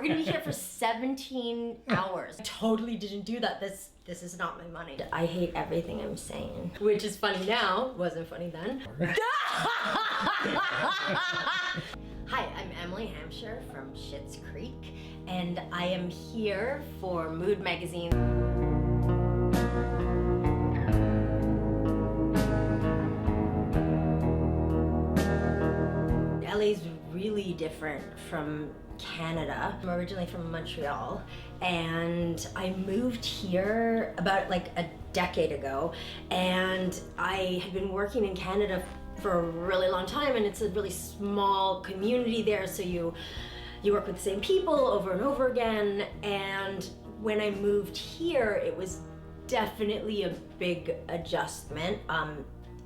We're gonna be here for 17 hours. I totally didn't do that. This is not my money. I hate everything I'm saying. Which is funny now, wasn't funny then. Hi, I'm Emily Hampshire from Schitt's Creek, and I am here for Mood Magazine. LA's really different from Canada. I'm originally from Montreal, and I moved here about like a decade ago, and I had been working in Canada for a really long time, and it's a really small community there, so you work with the same people over and over again. And when I moved here, it was definitely a big adjustment.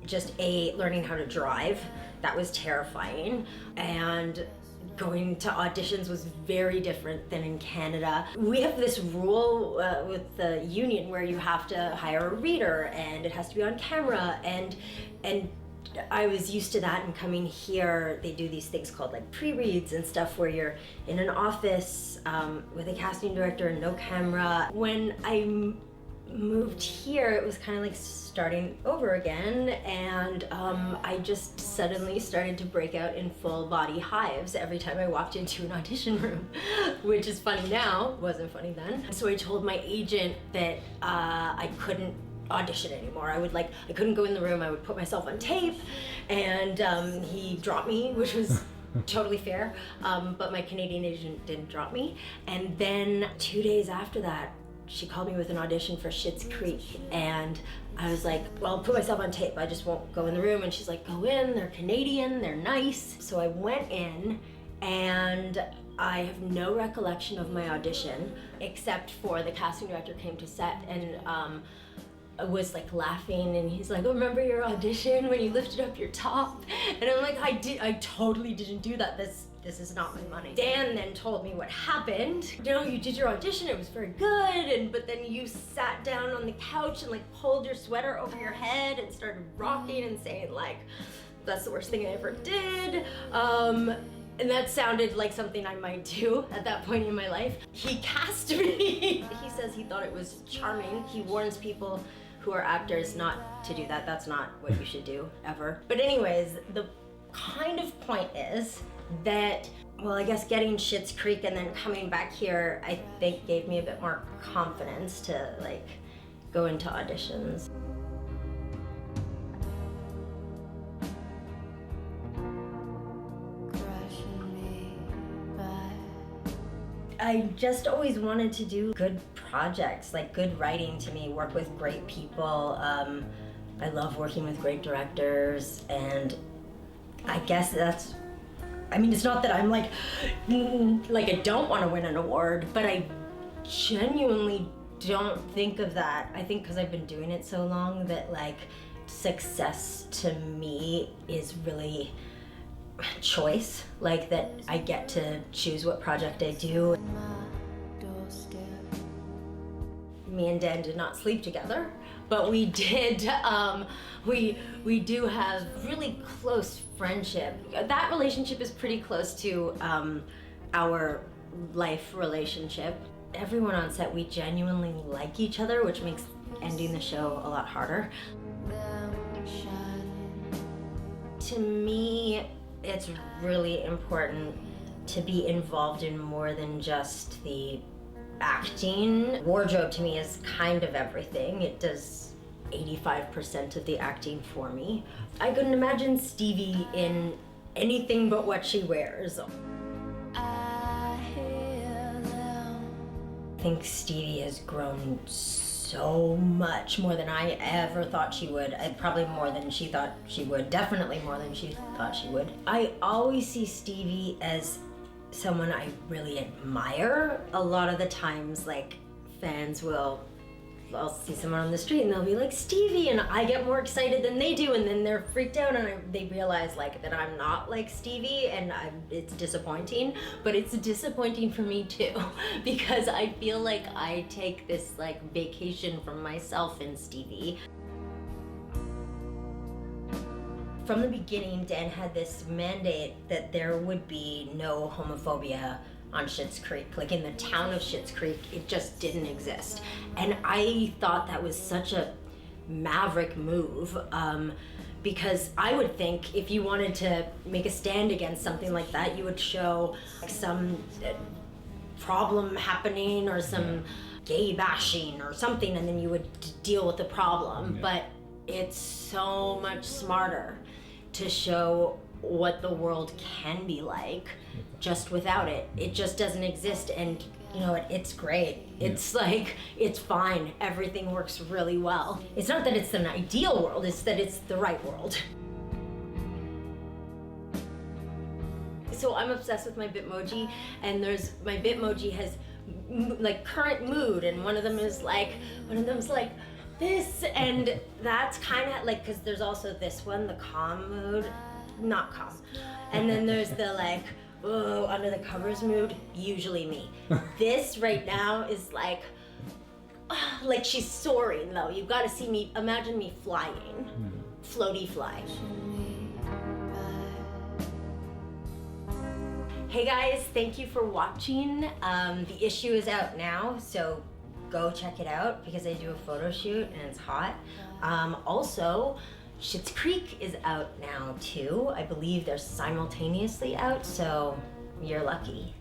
Just learning how to drive, that was terrifying, and going to auditions was very different than in Canada. We have this rule with the union where you have to hire a reader, and it has to be on camera, and I was used to that, and coming here, they do these things called like pre-reads and stuff where you're in an office with a casting director and no camera. When I moved here, it was kind of like starting over again, and I just suddenly started to break out in full body hives every time I walked into an audition room, which is funny now, wasn't funny then. So I told my agent that I couldn't audition anymore. I couldn't go in the room. I would put myself on tape, and he dropped me, which was totally fair, but my Canadian agent didn't drop me. And then 2 days after that, she called me with an audition for Schitt's Creek, and I was like, well, I'll put myself on tape, I just won't go in the room. And she's like, go in, they're Canadian, they're nice. So I went in, and I have no recollection of my audition, except for the casting director came to set, and I was like laughing, and he's like, oh, remember your audition when you lifted up your top? And I'm like, I totally didn't do that. This is not my money. Dan then told me what happened. You know, you did your audition, it was very good, but then you sat down on the couch and like pulled your sweater over your head and started rocking and saying like, that's the worst thing I ever did. And that sounded like something I might do at that point in my life. He cast me. He says he thought it was charming. He warns people who are actors not to do that. That's not what you should do, ever. But anyways, the kind of point is that, well, I guess getting Schitt's Creek and then coming back here, I think gave me a bit more confidence to like go into auditions. I just always wanted to do good projects, like good writing to me, work with great people. I love working with great directors, and I guess it's not that I'm like I don't want to win an award, but I genuinely don't think of that. I think because I've been doing it so long that like success to me is really choice, like that I get to choose what project I do. Me and Dan did not sleep together, but we did, we do have really close friendship. That relationship is pretty close to our life relationship. Everyone on set, we genuinely like each other, which makes ending the show a lot harder. To me, it's really important to be involved in more than just the acting. Wardrobe to me is kind of everything. It does 85% of the acting for me. I couldn't imagine Stevie in anything but what she wears. I think Stevie has grown so much, more than I ever thought she would. Probably more than she thought she would. Definitely more than she thought she would. I always see Stevie as someone I really admire. A lot of the times, like, fans I'll see someone on the street and they'll be like, Stevie, and I get more excited than they do, and then they're freaked out, and they realize like that I'm not like Stevie, and it's disappointing. But it's disappointing for me too, because I feel like I take this like vacation from myself in Stevie. From the beginning, Dan had this mandate that there would be no homophobia on Schitt's Creek. Like in the town of Schitt's Creek, it just didn't exist. And I thought that was such a maverick move, because I would think if you wanted to make a stand against something like that, you would show like some problem happening or some gay bashing or something, and then you would deal with the problem. But it's so much smarter to show what the world can be like just without it. It just doesn't exist, and you know, it's great. It's like, it's fine. Everything works really well. It's not that it's an ideal world, it's that it's the right world. So I'm obsessed with my Bitmoji, and my Bitmoji has like current mood, and one of them is like this, and that's kind of like, because there's also this one, the calm mood, not calm, and then there's the like, oh, under the covers mood, usually me. This right now is like she's soaring though. You've got to see me, imagine me flying, floaty fly. Hey guys, thank you for watching. The issue is out now, so go check it out because I do a photo shoot and it's hot. Also, Schitt's Creek is out now too. I believe they're simultaneously out, so you're lucky.